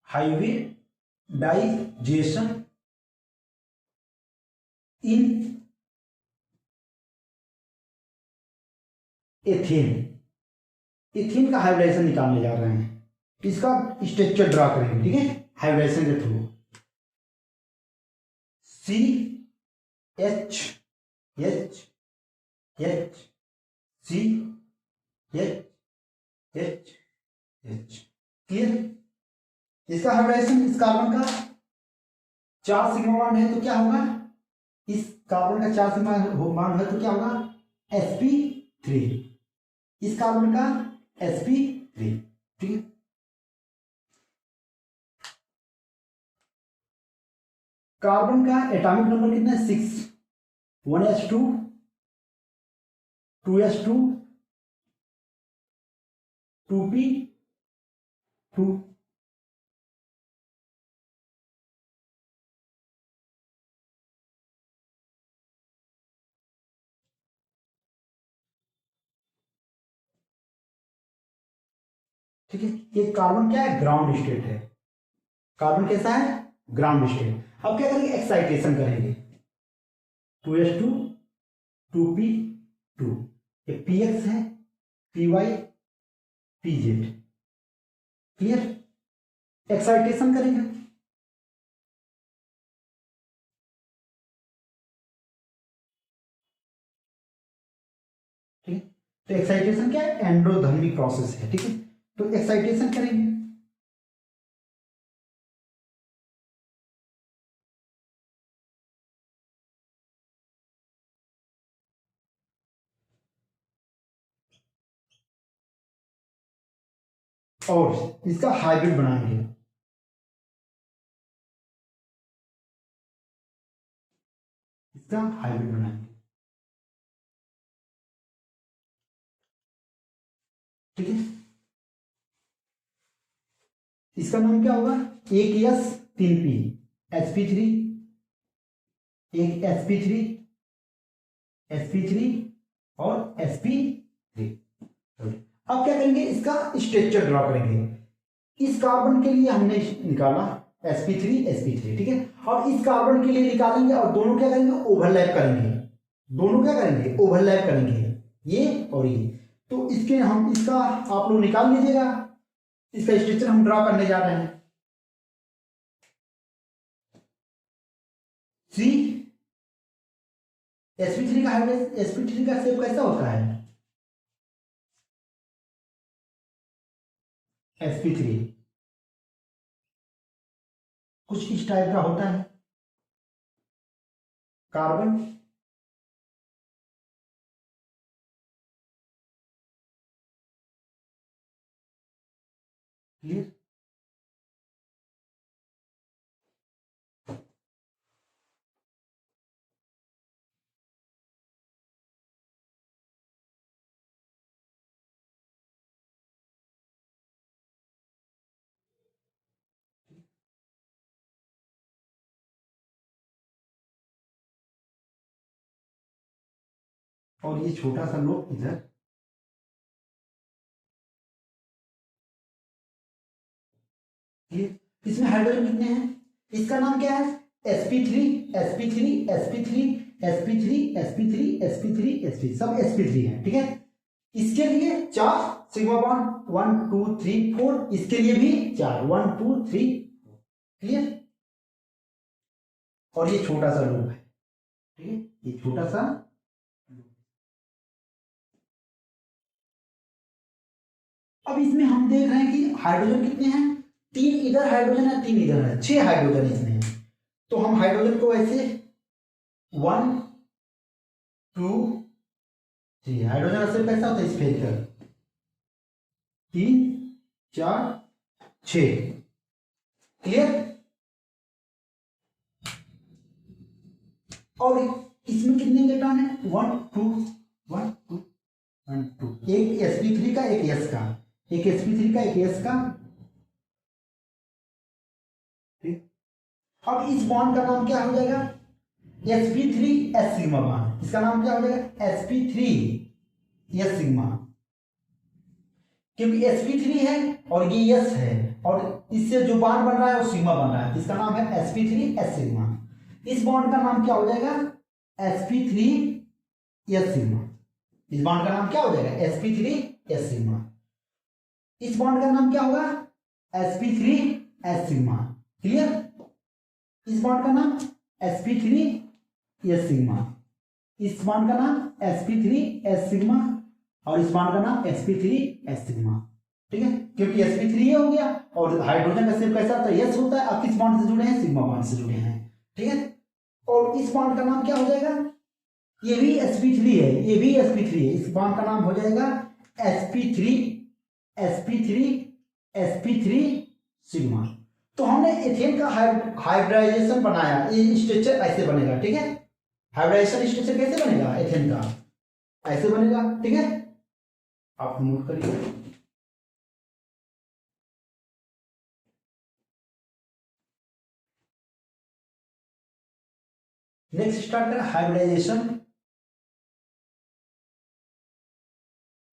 Hybridisation इन ethane, ethane का hybridisation निकालने जा रहे हैं, इसका स्ट्रक्चर ड्रा करेंगे, ठीक है, हाइब्रिडाइजेशन के through. CH H H CH H H, clear. इसका हाइब्रिडाइजेशन इस कार्बन का 4 सिग्मा बॉन्ड है तो क्या होगा, इस कार्बन का 4 सिग्मा बॉन्ड है तो क्या होगा sp3, इस कार्बन का sp3, ठीक है। कार्बन का एटॉमिक नंबर कितना है 6, 1s2 2s2 2p2, ठीक है। ये कार्बन क्या है, ग्राउंड स्टेट है, कार्बन कैसा है, ग्राउंड स्टेट। अब क्या करेंगे, एक्साइटेशन करेंगे, 2s2 2p2, ये px है, py pz, क्लियर। एक्साइटेशन करेंगे, ठीक है। तो एक्साइटेशन क्या है, एंडोधर्मी प्रोसेस है, ठीक है। तो एक्साइटेशन करेंगे, और इसका हाइब्रिड बनाएंगे, इसका हाइब्रिड बनाएंगे, ठीक है। इसका नाम क्या होगा, एक S 3p sp3, एक sp3 और sp3। अब क्या करेंगे, इसका स्ट्रक्चर ड्रा करेंगे। इस कार्बन के लिए हमने निकाला sp3 ठीक है, और इस कार्बन के लिए निकालेंगे और दोनों क्या करेंगे, ओवरलैप करेंगे, दोनों क्या करेंगे, ओवरलैप करेंगे, ये और ये। तो इसके हम इसका आप लोग निकाल लीजिएगा, इसका स्ट्रक्चर हम ड्रा करने जा रहे हैं। सी sp3 का हाइब्रिड, sp3 का शेप कैसा होता है, sp3 कुछ इस टाइप का होता है, कार्बन क्लियर। और ये छोटा सा लोग इधर, इसमें हाइड्रोजन कितने हैं, इसका नाम क्या है, sp3 sp3 sp3 sp3 sp3 sp3 sp, सब sp3 है, ठीक है। इसके लिए 4 सिग्मा बॉन्ड 1 2 3 4, इसके लिए भी 4 1 2 3 क्लियर। और ये छोटा सा लूप है, ठीक है, ये छोटा सा। अब इसमें हम देख रहे हैं कि हाइड्रोजन कितने हैं, 3 इधर हाइड्रोजन है, 3 इधर है, 6 हाइड्रोजन इसमें है। तो हम हाइड्रोजन को ऐसे 1 2 3, हाइड्रोजन ऐसे कैसा होता है स्फेरिकल, 3 4 6, क्लियर। और इसमें कितने इलेक्ट्रॉन है, 1 2 1 2 1 2, एक sp3 का, एक s का, एक sp3 का, एक s का, ठीक। अब इस बॉन्ड का नाम क्या हो जाएगा, sp3 s सिग्मा बॉन्ड, इसका नाम क्या हो जाएगा, sp3 s सिग्मा, क्योंकि sp3 है और ये s है और इससे जो बॉन्ड बन रहा है वो सिग्मा बन रहा है, इसका नाम है sp3s सिग्मा। इस बॉन्ड का नाम क्या हो जाएगा, sp3s सिग्मा। इस बॉन्ड का नाम क्या हो जाएगा, sp3s सिग्मा। इस बॉन्ड का नाम क्या होगा, sp3s सिग्मा। क्लियर, इस बॉन्ड का नाम sp3s सिग्मा, इस बॉन्ड का नाम sp3s सिग्मा, और इस बॉन्ड का नाम sp3s सिग्मा। ठीक है, क्योंकि sp3 हो गया और हाइड्रोजन का शेप कैसा होता है, s होता है। अब किस बॉन्ड से जुड़े हैं, सिग्मा बॉन्ड से जुड़े हैं। ठीक है, और इस बॉन्ड का नाम क्या हो जाएगा, ये भी sp3 है, ये भी sp3 है, इस बॉन्ड का नाम हो जाएगा sp3 sp3 सिग्मा। तो हमने एथेन का हाइब्रिडाइजेशन बनाया, ये स्ट्रक्चर ऐसे बनेगा। ठीक है, हाइब्रिडाइजेशन स्ट्रक्चर कैसे बनेगा एथेन का, ऐसे बनेगा। ठीक है, आप नोट करिए। नेक्स्ट स्टार्ट करें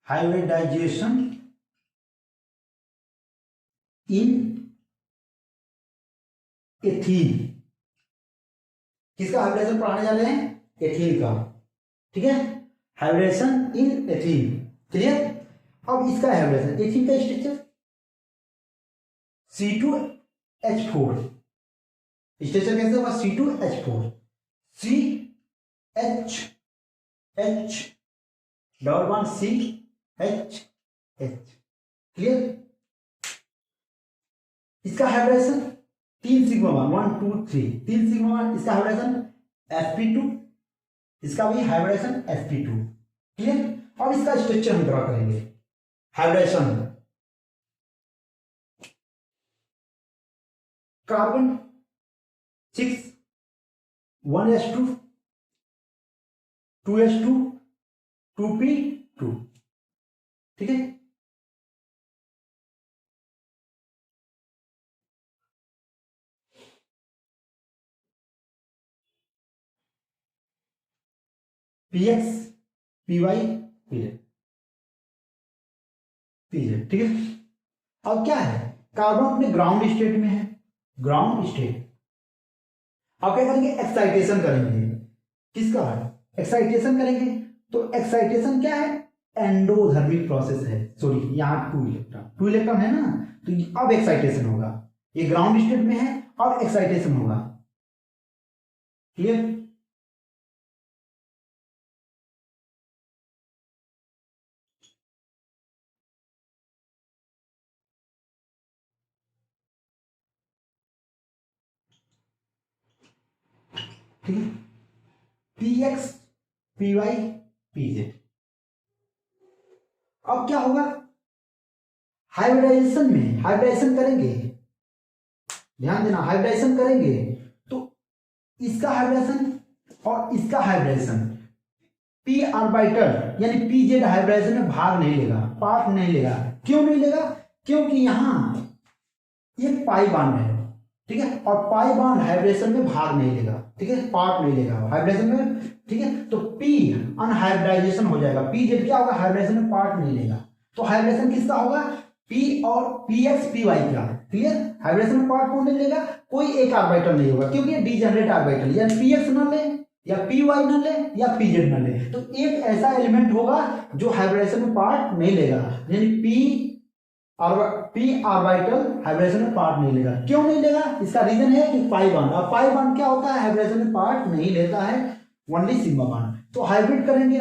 हाइब्रिडाइजेशन इन एथीन। किसका हाइब्रिडाइजेशन पढ़ाने जा रहे हैं, एथीन का। ठीक है, हाइब्रिडेशन इन एथीन। क्लियर, अब इसका हाइब्रिडेशन एथीन का स्ट्रक्चर C2H4, स्ट्रक्चर कैसे होगा, C2H4, CH double bond CH। Clear, इसका hybridization 3 sigma bond 1 2 3, 3 sigma bond, इसका हाइब्रिडेशन sp2, इसका भी हाइब्रिडेशन sp2। क्लियर, अब इसका स्ट्रक्चर हम ड्रा करेंगे। Hybridisation carbon 6 1s2 2s2 2p2। ठीक है, px py pz pz। ठीक है, अब क्या है, कार्बन अपने ग्राउंड स्टेट में है, ग्राउंड स्टेट। अब क्या करेंगे, एक्साइटेशन करेंगे। किसका, एक्साइटेशन करेंगे। तो एक्साइटेशन क्या है, एंडोधर्मिक प्रोसेस है। सॉरी, यहाँ 2 इलेक्ट्रॉन है ना, तो अब एक्साइटेशन होगा। ये ग्राउंड स्टेट में है, अब एक्साइटेशन होगा। क्लियर, ठीक है, px py pz। अब क्या होगा, हाइब्रिडाइजेशन में हाइब्रिडाइजेशन करेंगे, ध्यान देना, हाइब्रिडाइजेशन करेंगे तो इसका हाइब्रिडेशन और इसका हाइब्रिडेशन, पी ऑर्बिटल यानी पीजेड हाइब्रिडेशन में भाग नहीं लेगा, पार्ट नहीं लेगा। क्यों नहीं लेगा, क्योंकि यहां एक पाई बॉन्ड है। ठीक है, और पाई बॉन्ड हाइब्रिडेशन में भाग नहीं लेगा। ठीक है, पार्ट नहीं लेगा हाइब्रिडेशन में। ठीक है, तो पी अनहाइब्रिडाइजेशन हो जाएगा, पी जेड क्या होगा, हाइब्रिडेशन में पार्ट नहीं लेगा। तो हाइब्रिडेशन किसका होगा, पी और पी एक्स पी वाई का। क्लियर, हाइब्रिडेशन में पार्ट कौन नहीं लेगा, कोई एक ऑर्बिटल नहीं होगा, क्योंकि ये डिजेनरेट ऑर्बिटल, या पी एक्स ना ले या पी वाई ना ले या पी जेड ना ले, तो एक ऐसा एलिमेंट होगा जो हाइब्रिडेशन में पार्ट नहीं लेगा, यानी पी ऑर्बिटल हाइब्रिडेशन में पार्ट नहीं लेगा। क्यों नहीं लेगा, इसका रीजन है कि पाई बॉन्ड, और पाई बॉन्ड क्या होता है, हाइब्रिडेशन में पार्ट नहीं लेता है, ओनली सिग्मा बॉन्ड। तो हाइब्रिड करेंगे,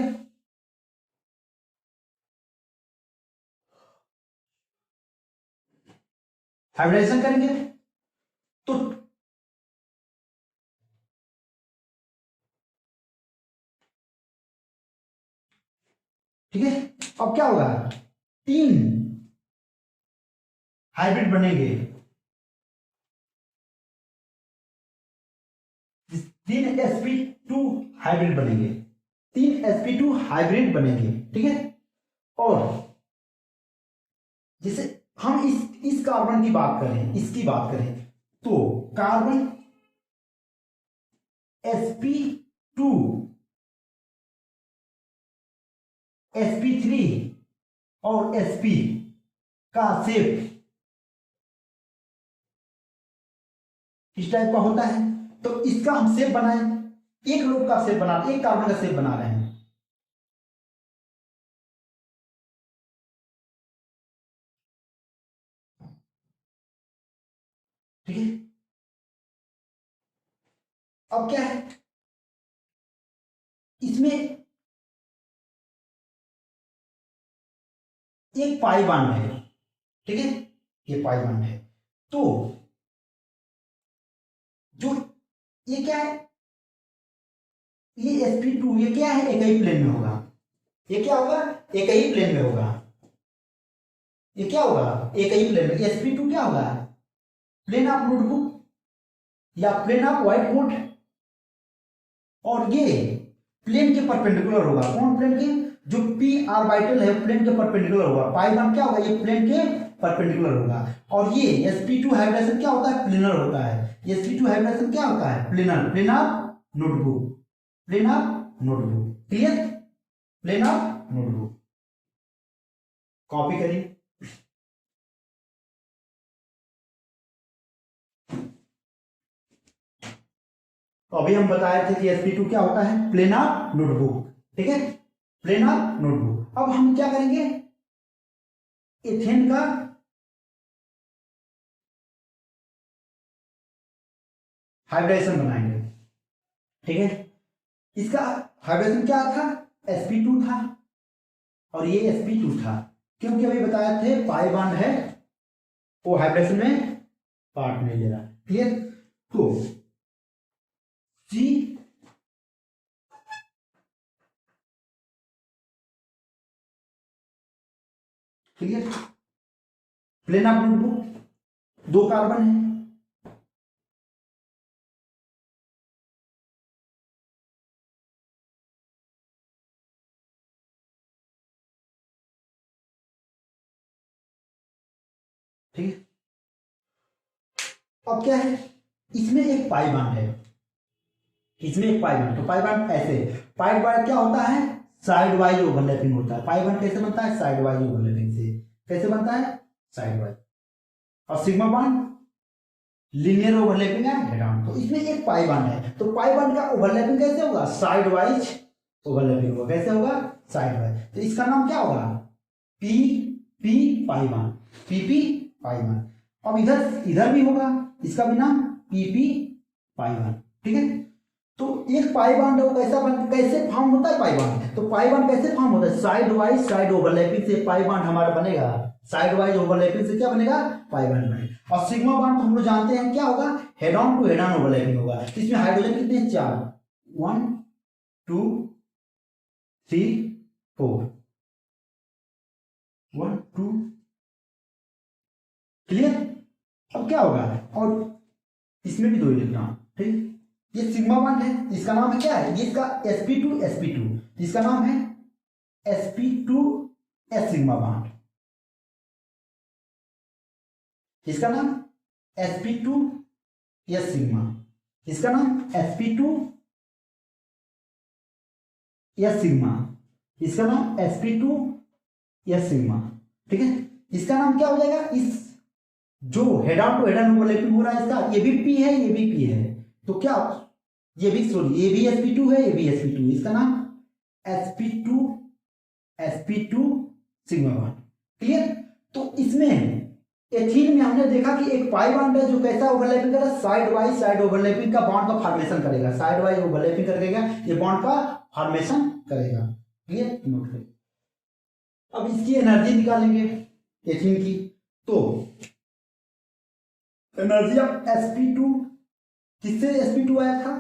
हाइब्रिडेशन करेंगे तो ठीक है, अब क्या होगा, 3 हाइब्रिड बनेंगे, 3 sp2 हाइब्रिड बनेंगे, 3 sp2 हाइब्रिड बनेंगे। ठीक है, और जैसे हम इस कार्बन की बात करें, इसकी बात करें, तो कार्बन sp2 sp3 और sp का शेप इस टाइप का होता है। तो इसका हम शेप बनाए, एक लोग का शेप बना, एक कार्बन का शेप बना रहे हैं। ठीक है, अब क्या है इसमें एक पाई बॉन्ड है। ठीक है, ये पाई बॉन्ड है। तो जो ये क्या है, ये sp2 ये क्या है, एक ही प्लेन में होगा। ये क्या होगा, एक ही प्लेन में होगा। ये क्या होगा, एक ही प्लेन में। sp2 क्या होगा, प्लेन ऑफ नोटबुक या प्लेन ऑफ व्हाइट बोर्ड, और ये प्लेन के परपेंडिकुलर होगा। कौन प्लेन के, जो पी ऑर्बिटल है प्लेन के परपेंडिकुलर होगा। पाई बॉन्ड क्या होगा, ये प्लेन के परपेंडिकुलर होगा। और ये sp2 हाइब्रिडेशन क्या होता है, प्लेनर होता है। sp2 हाइब्रिडेशन क्या होता है, planar, plane of notebook, plane of notebook. Clear, plane of notebook. Copy करिए। तो अभी हम बताए थे कि sp2 क्या होता है, प्लेन ऑफ नोटबुक। ठीक है, प्लेन ऑफ नोटबुक। अब हम क्या करेंगे, एथेन का हाइब्रिडेशन बनाएंगे। ठीक है, इसका हाइब्रिडेशन क्या था, sp2 था और ये sp2 था। क्योंकि अभी बताए थे पाई बॉन्ड है, वो हाइब्रिडेशन में पार्ट नहीं ले रहा। क्लियर, तो C clear, plane of notebook, दो कार्बन है। ठीक है, अब क्या है, इसमें एक पाई बॉन्ड है, इसमें एक पाई बॉन्ड। तो पाई बॉन्ड ऐसे, पाई बॉन्ड क्या होता है, साइड वाइज ओवरलैपिंग होता है। पाई बॉन्ड कैसे बनता है, साइड वाइज ओवरलैपिंग से। कैसे बनता है, साइड वाइज। और सिग्मा बॉन्ड लीनियर ओवरलैपिंग है हेड ऑन। तो इसमें एक पाई बॉन्ड है, तो पाई बॉन्ड का ओवरलैपिंग कैसे होगा, साइड वाइज ओवरलैपिंग होगा। कैसे होगा, साइड वाइज। तो इसका नाम क्या होगा, P P pi bond, P pi bond. अब इधर इधर भी होगा, इसका भी नाम पी पाई बॉन्ड। ठीक है, तो एक पाई बॉन्ड है वो कैसा बन, कैसे फॉर्म होता है पाई बॉन्ड। तो पाई बॉन्ड कैसे फॉर्म होता है, साइड वाइज साइड ओवरलैपिंग से पाई बॉन्ड हमारा बनेगा। साइड वाइज ओवरलैपिंग से क्या बनेगा, पाई बॉन्ड बनेगा। और सिग्मा बॉन्ड तो हम लोग जानते हैं क्या होगा, head on to head on overlapping होगा। इसमें हाइड्रोजन कितने हैं, चार, 1 2 3 4, 1 2। क्लियर, अब क्या होगा, और इसमें भी दो इलेक्ट्रॉन। ठीक, ये सिग्मा बॉन्ड है, इसका नाम है क्या है, ये इसका sp2 इसका नाम है sp2 s सिग्मा बॉन्ड। इसका नाम sp2 s सिग्मा, इसका नाम sp2 s सिग्मा, इसका नाम sp2 s सिग्मा। ठीक है, इसका नाम क्या हो जाएगा, इस जो head on to head on overlapping हो रहा है इसका, ये भी p है ये भी p है, तो क्या, ये भी सॉरी ये भी sp2 है ये भी sp2, इसका नाम sp2 सिग्मा बॉन्ड। क्लियर, तो इसमें एथीन में हमने देखा कि एक पाई बॉन्ड है जो कैसा ओवरलैपिंग करेगा, साइड वाइज साइड ओवरलैपिंग का बॉन्ड का फॉर्मेशन करेगा। साइड वाइज ओवरलैपिंग करेगा, ये बॉन्ड का फॉर्मेशन करेगा। क्लियर, नोट करिए। अब इसकी एनर्जी निकालेंगे एथीन की। तो एनर्जी ऑफ sp2, किससे sp2 आया था,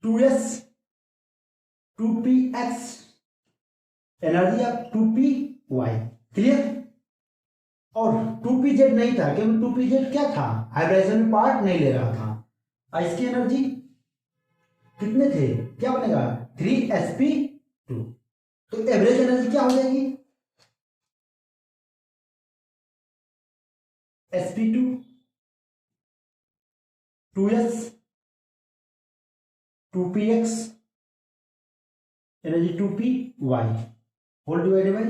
2s 2px, energy of 2py। Clear, और 2pz नहीं था क्योंकि 2pz क्या था, हाइब्रिडेशन में पार्ट नहीं ले रहा था। और इसकी एनर्जी कितने थे, क्या बनेगा, 3sp2। तो एवरेज एनर्जी क्या हो जाएगी, sp2 2s 2px energy 2py whole divided by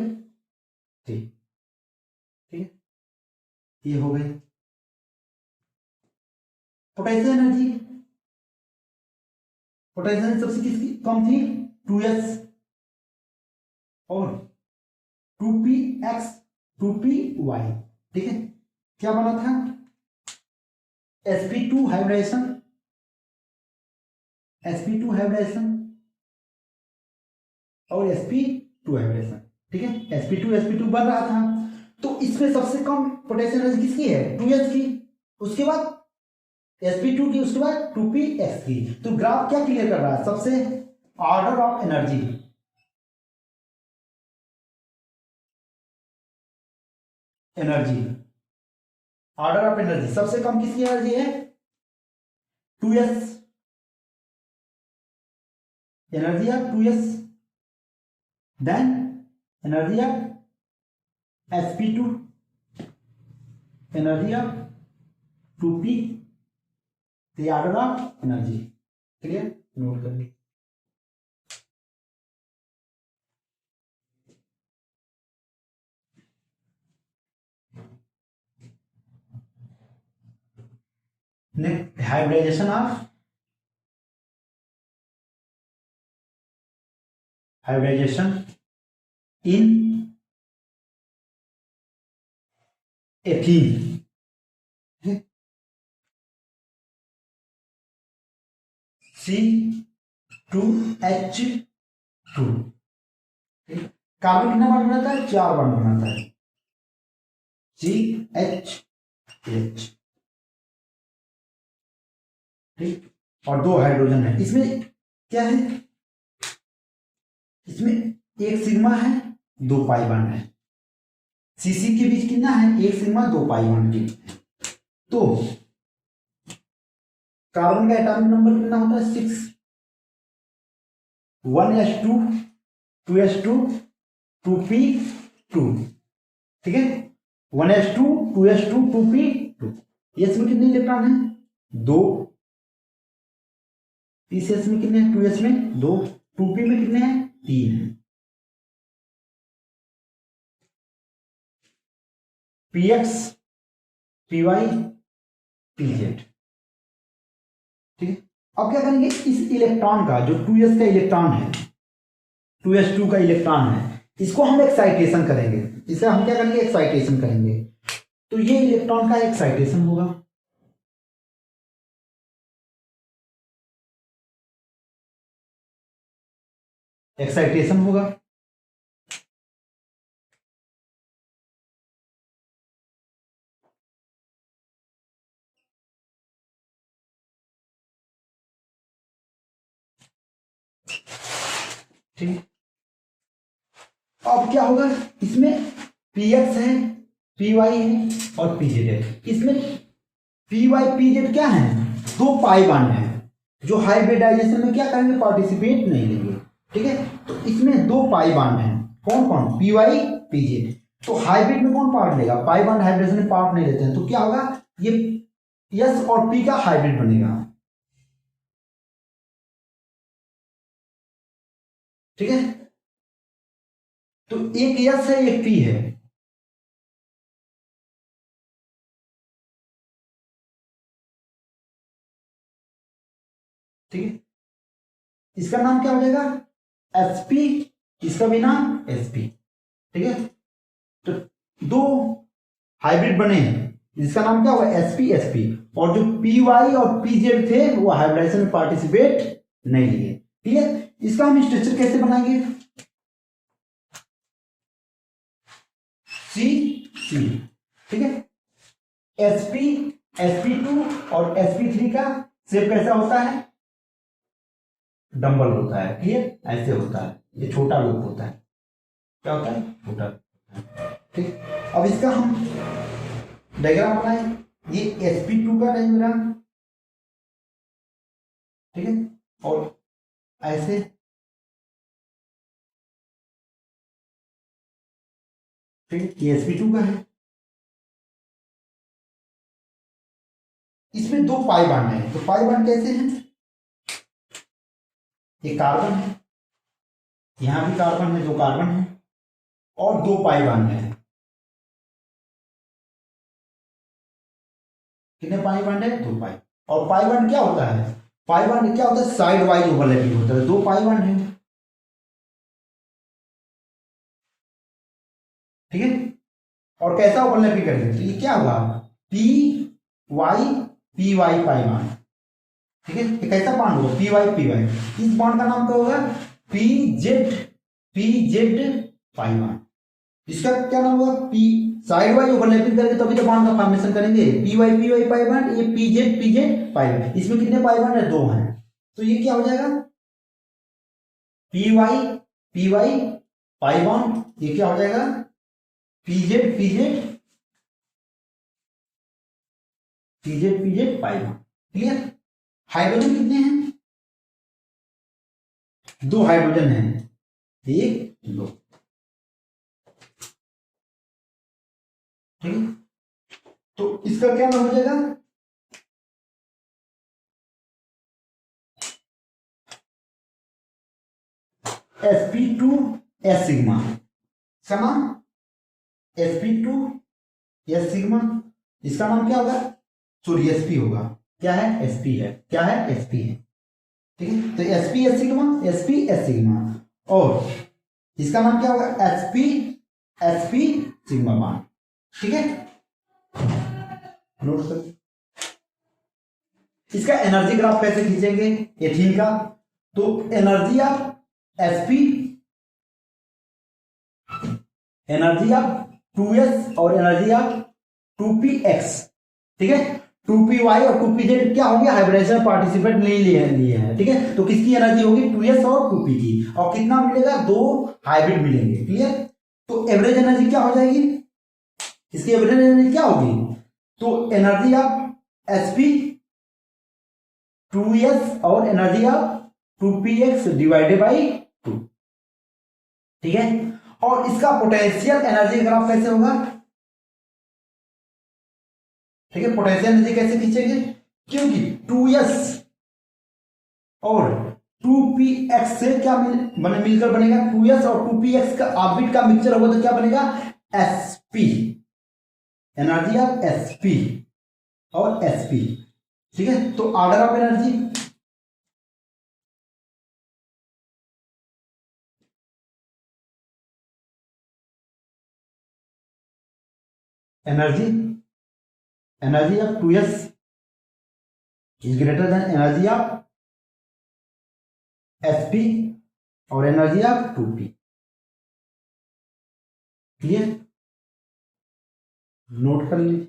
3। ठीक है, ये हो गई। पोटेंशियल एनर्जी, पोटेंशियल सबसे किसकी कम थी 2s और 2px 2py, ठीक है। क्या बना था sp2 हाइब्रिडेशन, sp2 हाइब्रिडेशन और sp2 हाइब्रिडेशन, ठीक है। sp2 बन रहा था, तो इसमें सबसे कम पोटेंशियल एनर्जी किसकी है 2s की, उसके बाद sp2 की, उसके बाद 2px की। तो ग्राफ क्या क्लियर कर रहा है, सबसे order of energy, order of energy सबसे कम किसकी एनर्जी है 2s, energy of 2s, then energy of sp2, energy of 2p, the order of energy. Clear, note कर ली। Next hybridisation in ethene, C2H2, carbon कितना बार बनाता है 4 बार बनाता है, CH, ठीक, और 2 हाइड्रोजन है। इसमें क्या है, इसमें एक सिग्मा है 2 पाई बॉन्ड है, सीसी के बीच कितना है 1 सिग्मा 2 पाई बॉन्ड की। तो कार्बन का एटॉमिक नंबर कितना होता है 6, 1s2 2s2 2p2, ठीक है, 1s2 2s2 2p2। इसमें कितने इलेक्ट्रॉन है 2, पीसीएस में कितने हैं 2s में 2, 2p में कितने हैं 3 है, px py pz, ठीक है। अब क्या करेंगे, इस इलेक्ट्रॉन का जो 2s का इलेक्ट्रॉन है 2s2 का इलेक्ट्रॉन है, इसको हम एक्साइटेशन करेंगे, इसे हम क्या करेंगे एक्साइटेशन करेंगे। तो ये इलेक्ट्रॉन का एक्साइटेशन होगा, एक्साइटेशन होगा, ठीक। अब क्या होगा, इसमें px है py है और pz है, इसमें py pz क्या है 2 पाई बॉन्ड है, जो हाइब्रिडाइजेशन में क्या करेंगे पार्टिसिपेट नहीं लेंगे, ठीक है। तो इसमें 2 पाई बॉन्ड है, कौन कौन py pz। तो हाइब्रिड में कौन पार्ट लेगा, पाई बॉन्ड हाइब्रिडेशन में पार्ट नहीं लेते हैं, तो क्या होगा ये s और p का हाइब्रिड बनेगा, ठीक है। तो एक s है एक p है, ठीक है। इसका नाम क्या हो जाएगा sp, इसका भी नाम sp, ठीक है। तो 2 हाइब्रिड बने हैं, जिसका नाम क्या हुआ sp sp, और जो py और pz थे वो हाइब्रिडाइजेशन में पार्टिसिपेट नहीं लिए, ठीक है। इसका हम स्ट्रक्चर कैसे बनाएंगे, C, ठीक है। sp sp2 और sp3 का शेप कैसा होता है डंबल होता है, क्लियर, ऐसे होता है, ये छोटा लूप होता है, क्या होता है छोटा, ठीक। अब इसका हम डायग्राम बनाए, ये sp2 का डायग्राम, ठीक है, और ऐसे ठीक, ये sp2 का है, इसमें 2 पाई बॉन्ड है, तो पाई बॉन्ड कैसे हैं, ये कार्बन है, यहां भी कार्बन है 2 कार्बन है, और 2 पाई बॉन्ड है, कितने पाई बॉन्ड है 2 पाई, और पाई बॉन्ड क्या होता है, पाई बॉन्ड क्या होता है, साइड वाइज ओवरलैपिंग होता है, दो पाई बॉन्ड है, ठीक है। और कैसा ओवरलैपिंग करेंगे, तो ये क्या होगा, पी वाई पाई बॉन्ड, ठीक है। ये कैसा बॉन्ड होगा, पी वाई, इस बॉन्ड का नाम क्या होगा, पी जेड पाई बॉन्ड। इसका क्या नाम होगा, पी साइड वाइज ओवरलैपिंग करेंगे तभी तो बॉन्ड का फॉर्मेशन करेंगे, पी वाई पाई बॉन्ड, ये पी जेड पाई बॉन्ड, इसमें कितने पाई बॉन्ड है, दो हैं, तो ये क्या हो जाएगा, पी वाई पाई बॉन्ड, ये क्या हो जाएगा, P Z pi bond, clear. Hydrogen कितने हैं, दो हाइड्रोजन हैं, एक दो, ठीक है। तो इसका क्या नाम हो जाएगा, sp2s सिग्मा, इसका नाम sp2s सिग्मा, इसका नाम क्या होगा, सॉरी sp होगा, क्या है, sp है, क्या है, sp है, ठीक है। तो sp s सिग्मा, और इसका नाम क्या होगा, sp सिग्मा बॉन्ड, ठीक है। नोट कर, इसका एनर्जी ग्राफ कैसे खींचेंगे एथीन का, तो energy of sp, energy of 2s और एनर्जी ऑफ 2px, ठीक है। 2py और 2pz क्या होंगे, हाइब्रिडेशन पार्टिसिपेट नहीं लिए हैं, ठीक है। तो किसकी एनर्जी होगी, 2s और 2p की, और कितना मिलेगा, दो हाइब्रिड मिलेंगे, क्लियर। तो एवरेज एनर्जी क्या हो जाएगी, इसकी एवरेज एनर्जी क्या होगी, तो एनर्जी ऑफ sp 2s और energy of 2px divided by 2, ठीक है। और इसका पोटेंशियल एनर्जी ग्राफ कैसे होगा, ठीक है, पोटेंशियल एनर्जी कैसे खींचेंगे, क्योंकि 2s और 2px से क्या मिलकर बनेगा, 2s और 2px का ऑर्बिट का मिक्सचर होगा तो क्या बनेगा, sp, एनर्जी ऑफ sp और sp, ठीक है। तो order of energy, energy energy of 2s is greater than energy of sp और energy of 2p, clear, note कर लीजिए।